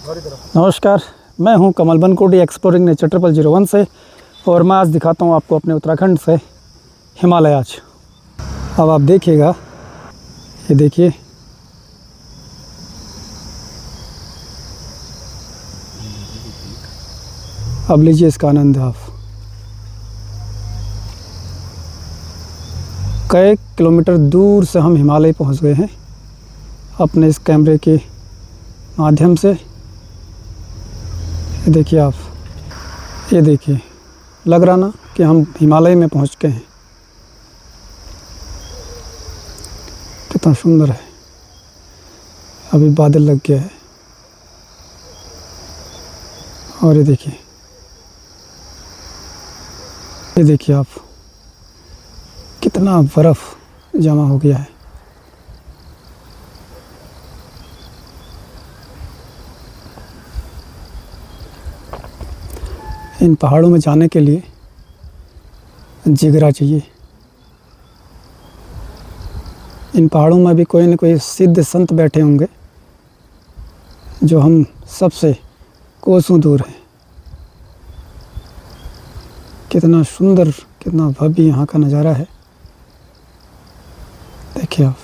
नमस्कार, मैं हूं कमल बनकोटी एक्सप्लोरिंग नेचर 0001 से, और मैं आज दिखाता हूं आपको अपने उत्तराखंड से हिमालयाज। अब आप देखिएगा, ये देखिए, अब लीजिए इसका आनंद आप। कई किलोमीटर दूर से हम हिमालय पहुंच गए हैं अपने इस कैमरे के माध्यम से। ये देखिए आप, ये देखिए, लग रहा ना कि हम हिमालय में पहुंच गए हैं। कितना सुंदर है। अभी बादल लग गया है और ये देखिए आप, कितना बर्फ़ जमा हो गया है। इन पहाड़ों में जाने के लिए जिगरा चाहिए। इन पहाड़ों में भी कोई न कोई सिद्ध संत बैठे होंगे जो हम सबसे कोसों दूर हैं। कितना सुंदर, कितना भव्य यहाँ का नज़ारा है। देखिए आप,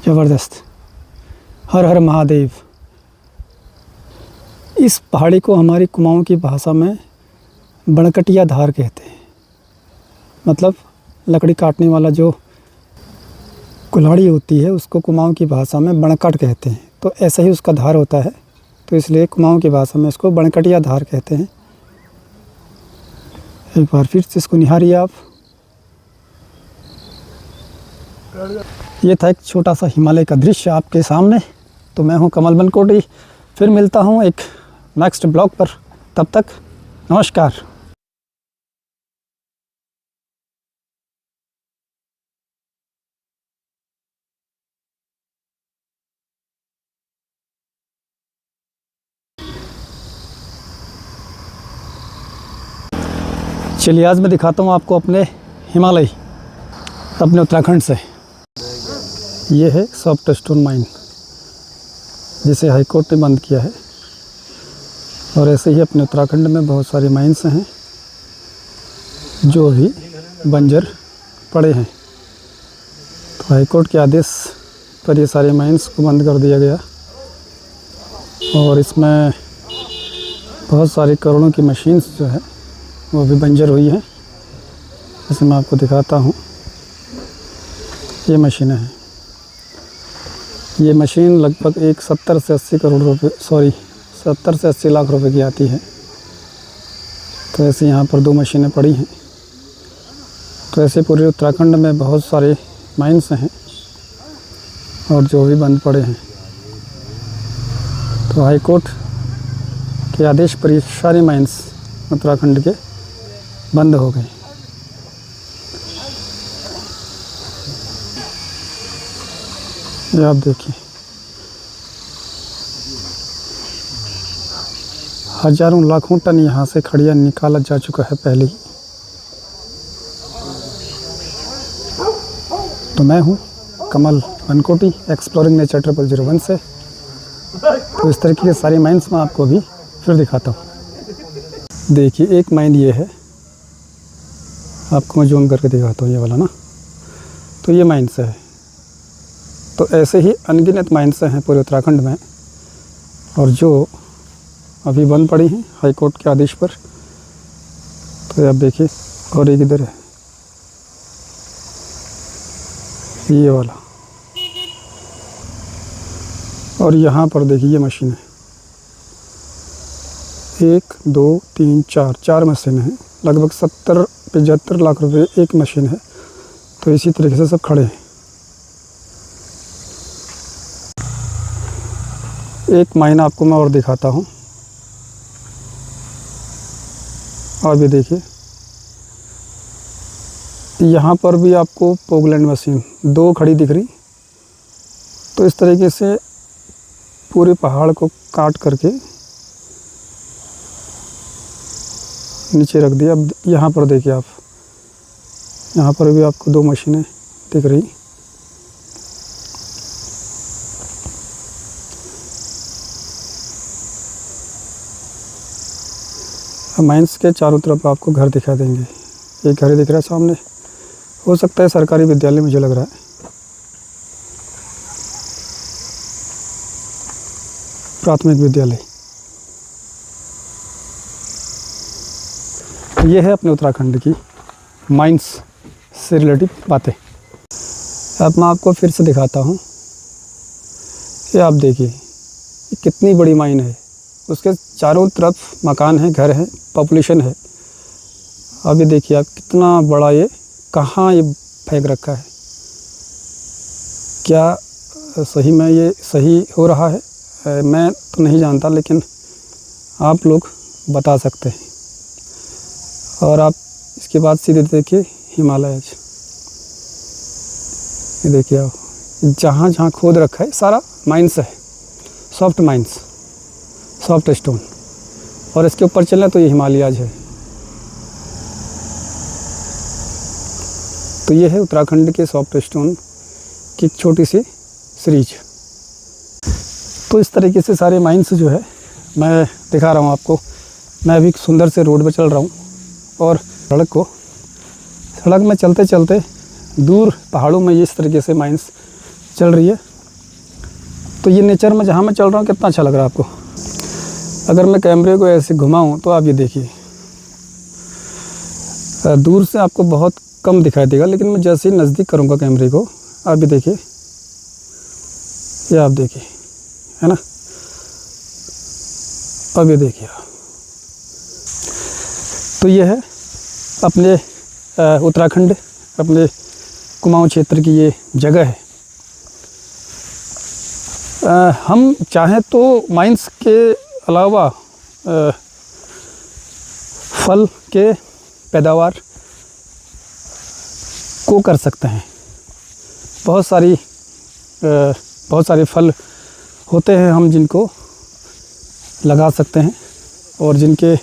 ज़बरदस्त। हर हर महादेव। इस पहाड़ी को हमारी कुमाऊं की भाषा में बनकटिया धार कहते हैं। मतलब लकड़ी काटने वाला जो कुल्हाड़ी होती है उसको कुमाऊं की भाषा में बनकट कहते हैं। तो ऐसा ही उसका धार होता है, तो इसलिए कुमाऊं की भाषा में इसको बनकटिया धार कहते हैं। एक बार फिर से इसको निहारिए आप। ये था एक छोटा सा हिमालय का दृश्य आपके सामने। तो मैं हूं कमल बनकोटी, फिर मिलता हूं एक नेक्स्ट ब्लॉग पर। तब तक नमस्कार। चलिए आज मैं दिखाता हूँ आपको अपने हिमालय, अपने उत्तराखंड से। ये है सॉफ्ट स्टोन माइन, जिसे हाई कोर्ट ने बंद किया है। और ऐसे ही अपने उत्तराखंड में बहुत सारी माइंस हैं जो भी बंजर पड़े हैं। तो हाई कोर्ट के आदेश पर ये सारे माइंस को बंद कर दिया गया, और इसमें बहुत सारी करोड़ों की मशीन्स जो है वो भी बंजर हुई है। जैसे मैं आपको दिखाता हूँ, ये मशीनें हैं। ये मशीन लगभग 70 से 80 करोड़ रुपए, 70 से 80 लाख रुपए की आती है। तो ऐसे यहाँ पर 2 मशीनें पड़ी हैं। तो ऐसे पूरे उत्तराखंड में बहुत सारे माइंस हैं और जो भी बंद पड़े हैं। तो हाई कोर्ट के आदेश पर ये सारे माइंस उत्तराखंड के बंद हो गए। ये आप देखिए, हजारों लाखों टन यहाँ से खड़िया निकाला जा चुका है पहले ही। तो मैं हूँ कमल बनकोटी एक्सप्लोरिंग नेचर 0001 से। तो इस तरीके के सारे माइंस मैं आपको अभी फिर दिखाता हूँ। देखिए, एक माइन ये है, आपको मैं जूम करके दिखाता हूँ, ये वाला ना। तो ये माइंस है। तो ऐसे ही अनगिनत माइंस हैं पूरे उत्तराखंड में, और जो अभी बंद पड़ी हैं हाई कोर्ट के आदेश पर। तो आप देखिए, और एक इधर है ये वाला, और यहाँ पर देखिए ये मशीन है। 1 2 3 4 मशीन हैं। लगभग 70-75 लाख रुपए एक मशीन है। तो इसी तरीके से सब खड़े हैं। एक मायना आपको मैं और दिखाता हूँ। और भी देखिए, यहाँ पर भी आपको पोगलैंड मशीन 2 खड़ी दिख रही। तो इस तरीके से पूरे पहाड़ को काट करके नीचे रख दिया। अब यहाँ पर देखिए आप, यहाँ पर भी आपको 2 मशीनें दिख रही। माइंस के चारों तरफ आपको घर दिखा देंगे। एक घर दिख रहा है सामने, हो सकता है सरकारी विद्यालय मुझे लग रहा है। प्राथमिक विद्यालय। ये है अपने उत्तराखंड की माइंस से रिलेटिव बातें। अब मैं आपको फिर से दिखाता हूँ। ये आप देखिए, ये कितनी बड़ी माइन है। उसके चारों तरफ मकान हैं, घर हैं, पॉपुलेशन है। अब ये देखिए आप, कितना बड़ा ये कहाँ ये फेंक रखा है। क्या सही में ये सही हो रहा है? मैं तो नहीं जानता, लेकिन आप लोग बता सकते हैं। और आप इसके बाद सीधे देखिए हिमालयज। ये देखिए आप, जहाँ जहाँ खोद रखा है सारा माइंस है, सॉफ्ट माइंस, सॉफ्ट स्टोन। और इसके ऊपर चलें तो ये हिमालयज है। तो ये है उत्तराखंड के सॉफ्ट स्टोन की एक छोटी सी सीरीज। तो इस तरीके से सारे माइंस जो है मैं दिखा रहा हूँ आपको। मैं अभी सुंदर से रोड पे चल रहा हूँ और सड़क में चलते चलते दूर पहाड़ों में ये इस तरीके से माइंस चल रही है। तो ये नेचर में जहाँ मैं चल रहा हूँ कितना अच्छा लग रहा है आपको। अगर मैं कैमरे को ऐसे घुमाऊँ तो आप ये देखिए, दूर से आपको बहुत कम दिखाई देगा, लेकिन मैं जैसे ही नज़दीक करूँगा कैमरे को, आप ये देखिए, ये आप देखिए, है ना। अब ये देखिए, तो ये है अपने उत्तराखंड, अपने कुमाऊं क्षेत्र की ये जगह है। हम चाहें तो माइंस के अलावा फल के पैदावार को कर सकते हैं। बहुत सारे फल होते हैं हम जिनको लगा सकते हैं, और जिनके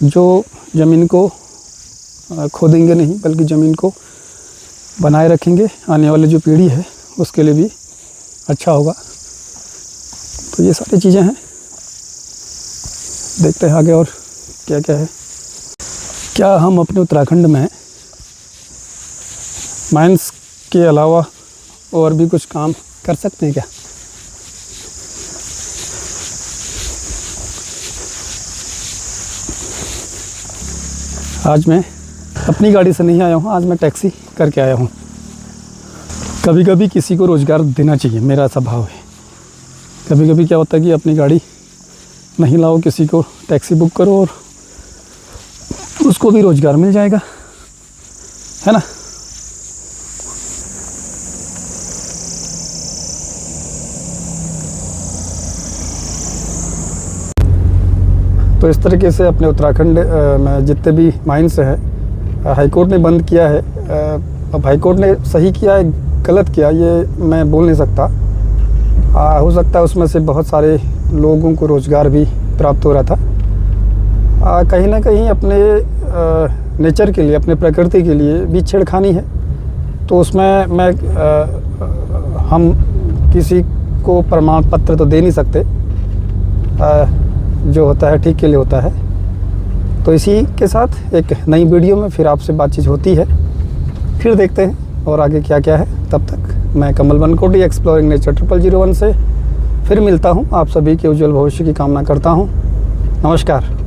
जो ज़मीन को खोदेंगे नहीं बल्कि ज़मीन को बनाए रखेंगे, आने वाली जो पीढ़ी है उसके लिए भी अच्छा होगा। तो ये सारी चीज़ें हैं, देखते हैं आगे और क्या क्या है। क्या हम अपने उत्तराखंड में माइंस के अलावा और भी कुछ काम कर सकते हैं क्या? आज मैं अपनी गाड़ी से नहीं आया हूँ, आज मैं टैक्सी करके आया हूँ। कभी कभी किसी को रोज़गार देना चाहिए, मेरा ऐसा भाव है। कभी कभी क्या होता है कि अपनी गाड़ी नहीं लाओ, किसी को टैक्सी बुक करो और उसको भी रोज़गार मिल जाएगा, है ना। तो इस तरीके से अपने उत्तराखंड में जितने भी माइंस हैं, हाईकोर्ट ने बंद किया है। अब हाईकोर्ट ने सही किया है गलत किया, ये मैं बोल नहीं सकता। हो सकता है उसमें से बहुत सारे लोगों को रोज़गार भी प्राप्त हो रहा था। कहीं ना कहीं अपने नेचर के लिए, अपने प्रकृति के लिए भी छेड़खानी है। तो उसमें हम किसी को प्रमाण पत्र तो दे नहीं सकते। जो होता है ठीक के लिए होता है। तो इसी के साथ एक नई वीडियो में फिर आपसे बातचीत होती है, फिर देखते हैं और आगे क्या क्या है। तब तक मैं कमल बनकोटी एक्सप्लोरिंग नेचर 0001 से फिर मिलता हूँ। आप सभी के उज्जवल भविष्य की कामना करता हूँ। नमस्कार।